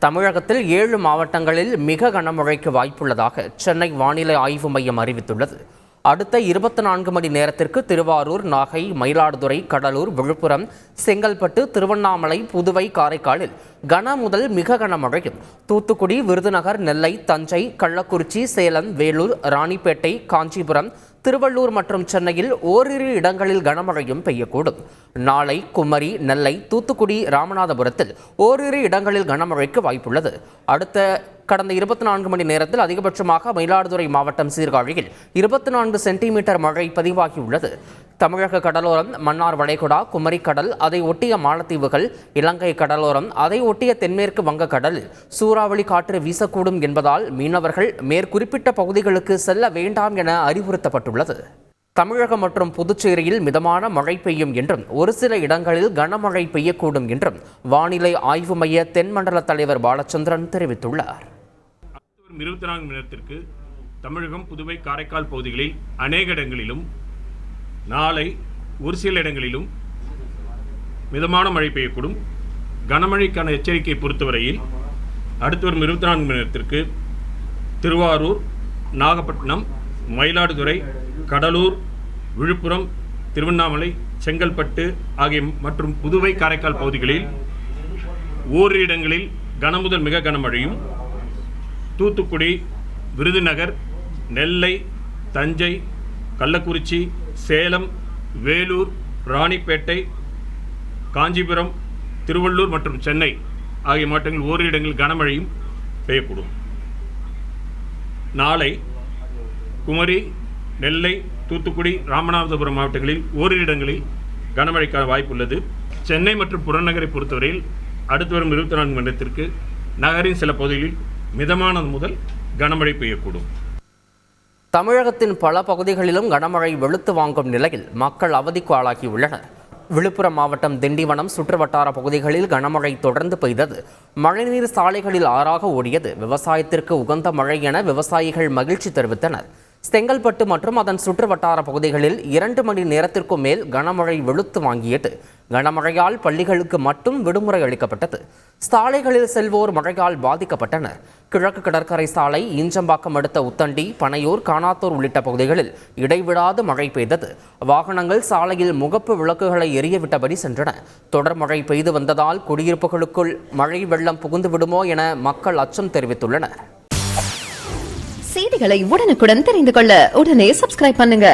தமிழகத்தில் 7 மாவட்டங்களில் மிக கனமழைக்கு வாய்ப்புள்ளதாக சென்னை வானிலை ஆய்வு மையம் அறிவித்துள்ளது. அடுத்த 24 மணி நேரத்திற்கு திருவாரூர், நாகை, மயிலாடுதுறை, கடலூர், விழுப்புரம், செங்கல்பட்டு, திருவண்ணாமலை, புதுவை, காரைக்காலில் கன முதல் மிக கனமழையும், தூத்துக்குடி, விருதுநகர், நெல்லை, தஞ்சை, கள்ளக்குறிச்சி, சேலம், வேலூர், ராணிப்பேட்டை, காஞ்சிபுரம், திருவள்ளூர் மற்றும் சென்னையில் ஓரிரு இடங்களில் கனமழையும் பெய்யக்கூடும். நாளை குமரி, நெல்லை, தூத்துக்குடி, ராமநாதபுரத்தில் ஓரிரு இடங்களில் கனமழைக்கு வாய்ப்புள்ளது. கடந்த 24 மணி நேரத்தில் அதிகபட்சமாக மயிலாடுதுறை மாவட்டம் சீர்காழியில் 24 சென்டிமீட்டர் மழை பதிவாகியுள்ளது. தமிழக கடலோரம், மன்னார் வளைகுடா, குமரி கடல், அதை ஒட்டிய மாலத்தீவுகள், இலங்கை கடலோரம், அதை ஒட்டிய தென்மேற்கு வங்கக்கடலில் சூறாவளி காற்று வீசக்கூடும் என்பதால் மீனவர்கள் மேற்குறிப்பிட்ட பகுதிகளுக்கு செல்ல வேண்டாம் என அறிவுறுத்தப்பட்டுள்ளது. தமிழகம் மற்றும் புதுச்சேரியில் மிதமான மழை பெய்யும் என்றும் ஒரு சில இடங்களில் கனமழை பெய்யக்கூடும் என்றும் வானிலை ஆய்வு மைய தென்மண்டல தலைவர் பாலச்சந்திரன் தெரிவித்துள்ளார். 24 மணி நேரத்திற்கு தமிழகம், புதுவை, காரைக்கால் பகுதிகளில் அநேக இடங்களிலும், நாளை ஒரு சில இடங்களிலும் மிதமான மழை பெய்யக்கூடும். கனமழைக்கான எச்சரிக்கையை பொறுத்தவரையில் அடுத்து வரும் 24 மணி நேரத்திற்கு திருவாரூர், நாகப்பட்டினம், மயிலாடுதுறை, கடலூர், விழுப்புரம், திருவண்ணாமலை, செங்கல்பட்டு ஆகிய மற்றும் புதுவை, காரைக்கால் பகுதிகளில் ஓரிரு இடங்களில் கனமுதல் மிக கனமழையும், தூத்துக்குடி, விருதுநகர், நெல்லை, தஞ்சை, கள்ளக்குறிச்சி, சேலம், வேலூர், ராணிப்பேட்டை, காஞ்சிபுரம், திருவள்ளூர் மற்றும் சென்னை ஆகிய மாவட்டங்களில் ஓரிரு இடங்களில் கனமழையும் பெய்யக்கூடும். நாளை குமரி, நெல்லை, தூத்துக்குடி, ராமநாதபுரம் மாவட்டங்களில் ஓரிரு இடங்களில் கனமழைக்கான வாய்ப்புள்ளது. சென்னை மற்றும் புறநகரை பொறுத்தவரையில் அடுத்து வரும் 24 மணி நேரத்திற்கு நகரின் சில பகுதிகளில் மிதமானது முதல் கனமழை பெய்யக்கூடும். தமிழகத்தின் பல பகுதிகளிலும் கனமழை வெளுத்து வாங்கும் நிலையில் மக்கள் அவதிக்கு ஆளாகியுள்ளனர். விழுப்புரம் மாவட்டம் திண்டிவனம் சுற்றுவட்டார பகுதிகளில் கனமழை தொடர்ந்து பெய்தது. மழைநீர் சாலைகளில் ஆறாக ஓடியது. விவசாயத்திற்கு உகந்த மழை என விவசாயிகள் மகிழ்ச்சி தெரிவித்தனர். செங்கல்பட்டு மற்றும் அதன் சுற்றுவட்டார பகுதிகளில் 2 மணி நேரத்திற்கும் மேல் கனமழை வெளுத்து வாங்கியது. கனமழையால் பள்ளிகளுக்கு மட்டும் விடுமுறை அளிக்கப்பட்டது. சாலைகளில் செல்வோர் மழையால் பாதிக்கப்பட்டனர். கிழக்கு கடற்கரை சாலை, ஈஞ்சம்பாக்கம் அடுத்த உத்தண்டி, பனையூர், கானாத்தூர் உள்ளிட்ட பகுதிகளில் இடைவிடாது மழை பெய்தது. வாகனங்கள் சாலையில் முகப்பு விளக்குகளை எரியவிட்டபடி சென்றன. தொடர் மழை பெய்து வந்ததால் குடியிருப்புகளுக்குள் மழை வெள்ளம் புகுந்து விடுமோ என மக்கள் அச்சம் தெரிவித்துள்ளனர். செய்திகளை உடனுக்குடன் தெரிந்து கொள்ள உடனே சப்ஸ்கிரைப் பண்ணுங்க.